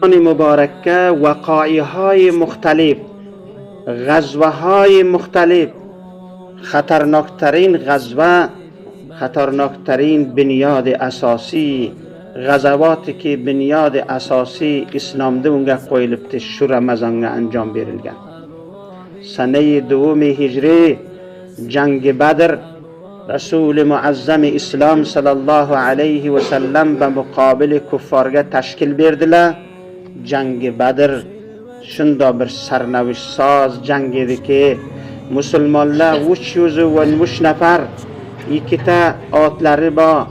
مبارکه وقایع‌های مختلف، غزوه‌های مختلف، خطرناکترین غزوه، خطرناکترین بنیاد اساسی، غزواتی که بنیاد اساسی اسلام ده اونگه قویلبت شو رمضان انجام بیرلگن. سنه دوم هجری جنگ بدر، رسول معظم اسلام صلی الله علیه و سلم به مقابل کفارگه تشکیل بردله. جنگ بدر شندا بر سرنوشت ساز جنگیده که مسلمانlar 330 نفر ikkita otlari bor,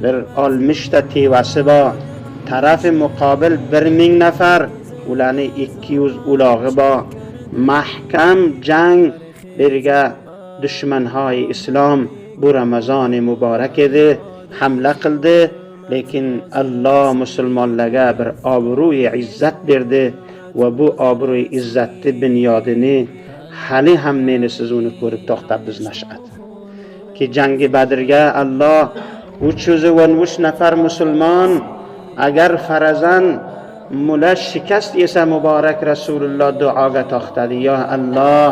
bir 60 ta tevasi bor. Taraf muqobil 1000 nafar, ularning 200 ulog'i bor. Mahkam jang birga dushmanهای islom bu Ramazon muborak edi, hamla qildi, lekin Alloh musulmonlarga bir obro'y izzat berdi va bu obro'y izzatni bunyodini hali ham meni siz uni ko'rib to'xtabsiz nash'at. Ki jangi Badrga Alloh 313 nafar musulmon agar farazan mula shikast yesa muborak Rasululloh duoga to'xtadi. Ya Alloh,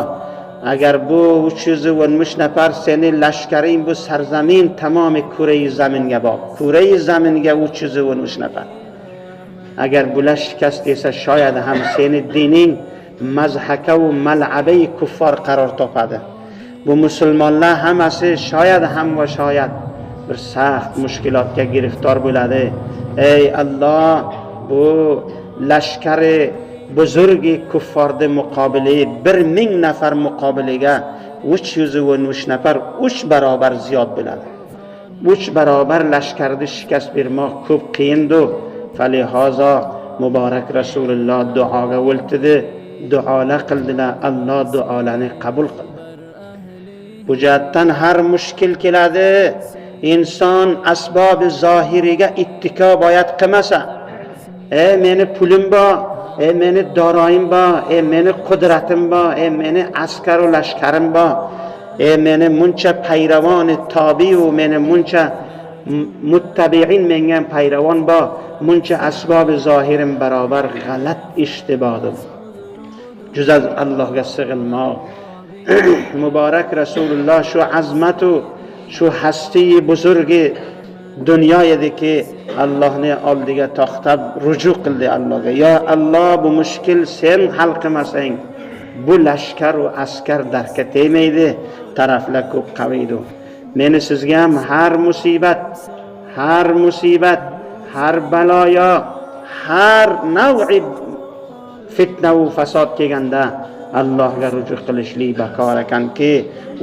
agar bu 313 nafar seni lashkaring bu sarzamin tamom kurai zaminga bor. Kurai zaminga 313 nafar. Agar bular shikast yesa shoyad ham seni dining mazhaka و ملعبه کفار قرار topadi. Bu musulmonlar hammasi shoyad ham va shoyad bir saxt mushkulotga giriftor bo'ladi. Ey Alloh, bu lashkari buzurgi kuffarda muqobili 1000 nafar muqobiliga 313 nafar 3 barobar ziyod bo'ladi. 3 barobar lashkarni shikast bermoq ko'p qiyindir. Falihoza muborak Rasululloh duoga o'ltidi. Duolar qildilar, Alloh duolarni qabul qildi. Bu jihatdan har mushkil keladi, inson asbob zohiriga ittiko boyat qilmasa, meni pulim bor, meni doroyim bor, meni qudratim bor, meni askar va lashkarim bor, meni muncha payravon tobi va meni muncha muttabi'in menga payravon bor, muncha asbob zohirim barobar g'alat ishtibodir. Juz az Allohga sig'inmoq. Muborak Rasululloh shu azmatu shu hasti buzurgi dunyo ediki Allohning oldiga to'xtab ruju qildi Allohga. Ya Alloh, bu mushkil sen hal qilmasang bu lashkar va askar darka tegmaydi, taraflar ko'p qaviydi. Meni sizga ham har musibat, har baloyo, har nav'i fitna va fasod kelganda Allohga ruju qilishlik bakor ekanki,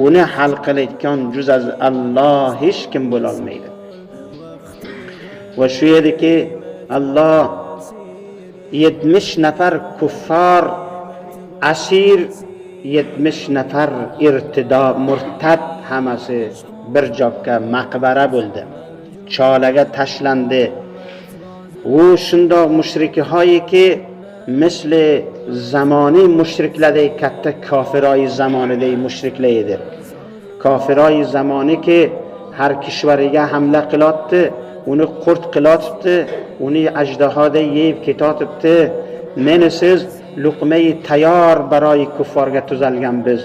uni hal qilayotgan juz az Alloh hech kim bo'la olmaydi. Va shu ediki Alloh 70 nafar kuffar asir, 70 nafar irtido murtad hammasi bir joyga maqbara bo'ldi. Cholaga tashlandi. U shundoq mushrikhoyiki مثل زمانی مشرکلدی کته کافرای زمانی دی مشرکلی edi. Kafirای زمانی که هر کشوریگه حمله قلاتdı, onu qurt qilatibdi, onu ajdahoda yeyib ketatibdi. Meni siz luqmai tayyor baroy kuffarga tuzalgan biz.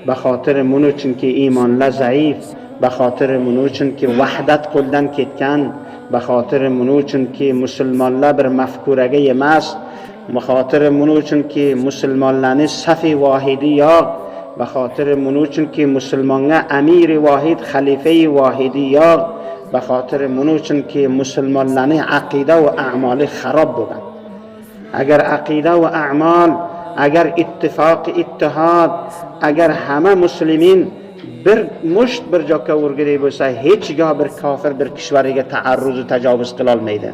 Be xotir mun uchunki iymonlar zaif, be xotir mun uchunki vahdat qo'ldan ketgan, be xotir mun uchunki musulmonlar bir mafkuraga emas, بخاطر منو چون که مسلمانانی صفی واحدی یا بخاطر منو چون که مسلمانان امیر واحد خلیفه واحدی یا بخاطر منو چون که مسلمانانی عقیده و اعمال خراب بودن. اگر عقیده و اعمال، اگر اتفاق اتحاد، اگر همه مسلمین bir musht bir joyga o'rgilay bo'lsa, hech joy bir kofir bir kishvariga ta'arruz va tajovuz qila olmaydi.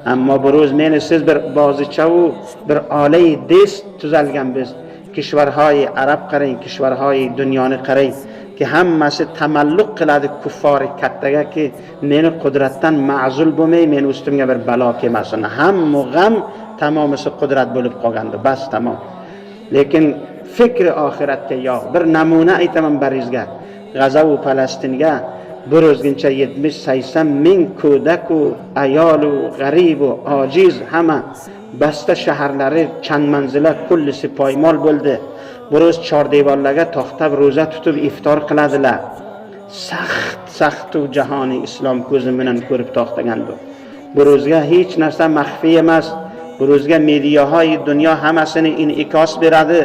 Ammo bu roz meni siz bir bozicha u bir olay dest tuzalgan biz. Kishvarhay arab qarang, kishvarhay dunyoni qarang ki hammasi tamalluq qiladi kuffar kattaga ki meni qudratdan ma'zul bo'lmay, meni ustimga bir balo kelmasin. Hamma g'am tamomisi qudrat bo'lib qolgandi, bas tamom. Lekin fikri oxiratga yo'q. Bir namuna aytaman barizga. G'azo va Falastinga bir o'zgincha 70-80 ming ko'dak u ayol u g'arib u ojiz hamma basta shaharlari chand manzila kullisi poymol bo'ldi. Bu ro'z chordevorlarga to'xtab ro'za tutib iftor qiladilar. Saxt jahoni islom ko'zi bilan ko'rib to'xtagandir. Bu ro'zga hech narsa maxfiy emas. Bu ro'zga mediahoy dunyo hammasini inkos beradi.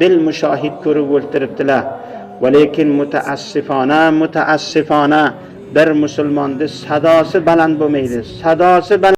Bil mushohid ko'rib o'ltiribdilar. Va lekin mutaassifona bir musulmonning sadosi baland bo'lmaydi. Sadosi baland